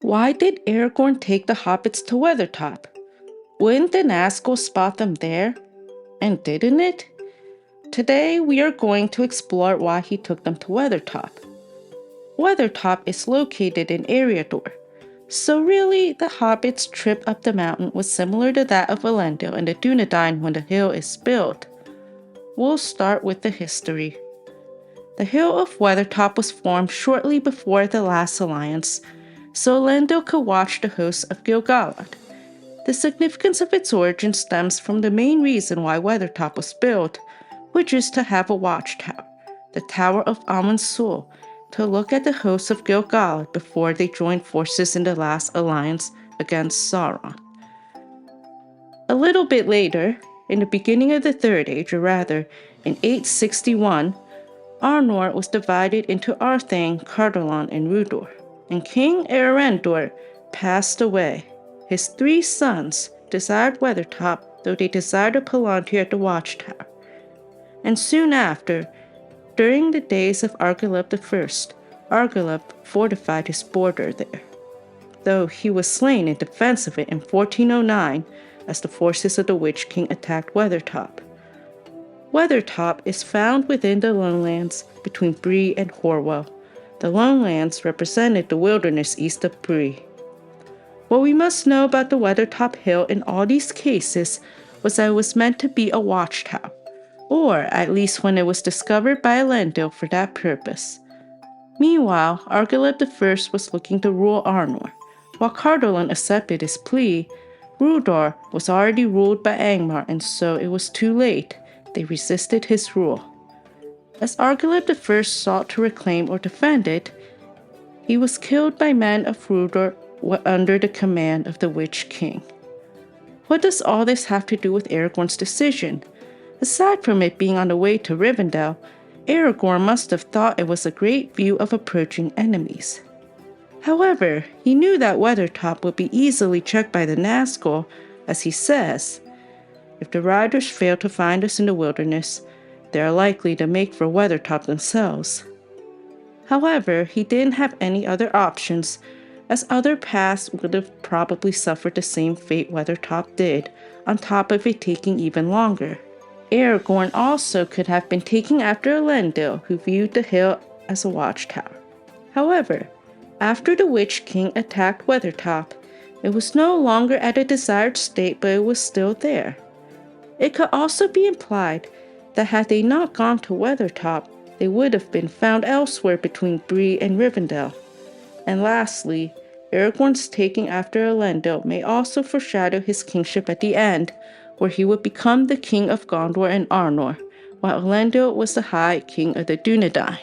Why did Aragorn take the hobbits to Weathertop? Wouldn't the Nazgul spot them there? And didn't it? Today we are going to explore why he took them to Weathertop. Weathertop is located in Eriador, so really the hobbits' trip up the mountain was similar to that of Elendil and the Dunedain when the hill is built. We'll start with the history. The Hill of Weathertop was formed shortly before the last alliance, so Elendil could watch the hosts of Gil-galad. The significance of its origin stems from the main reason why Weathertop was built, which is to have a watchtower, the Tower of Aman-Sul, to look at the hosts of Gil-galad before they joined forces in the last alliance against Sauron. A little bit later, in the beginning of the Third Age, or rather, in 861, Arnor was divided into Arthain, Cardolan, and Rudor, and King Eärendil passed away. His 3 sons desired Weathertop, though they desired a Palantir at the watchtower. And soon after, during the days of Argileb I, Argileb fortified his border there, though he was slain in defense of it in 1409 as the forces of the Witch King attacked Weathertop. Weathertop is found within the lowlands between Bree and Horwell. The lowlands represented the wilderness east of Bree. What we must know about the Weathertop Hill in all these cases was that it was meant to be a watchtower, or at least when it was discovered by Elendil for that purpose. Meanwhile, Argileb I was looking to rule Arnor. While Cardolan accepted his plea, Rudor was already ruled by Angmar, and so it was too late. They resisted his rule. As Argileb I sought to reclaim or defend it, he was killed by men of Rudor under the command of the Witch King. What does all this have to do with Aragorn's decision? Aside from it being on the way to Rivendell, Aragorn must have thought it was a great view of approaching enemies. However, he knew that Weathertop would be easily checked by the Nazgul, as he says, "If the riders fail to find us in the wilderness, they are likely to make for Weathertop themselves." However, he didn't have any other options, as other paths would have probably suffered the same fate Weathertop did, on top of it taking even longer. Aragorn also could have been taking after Elendil, who viewed the hill as a watchtower. However, after the Witch King attacked Weathertop, it was no longer at a desired state, but it was still there. It could also be implied that had they not gone to Weathertop, they would have been found elsewhere between Bree and Rivendell. And lastly, Aragorn's taking after Elendil may also foreshadow his kingship at the end, where he would become the king of Gondor and Arnor, while Elendil was the High King of the Dunedain.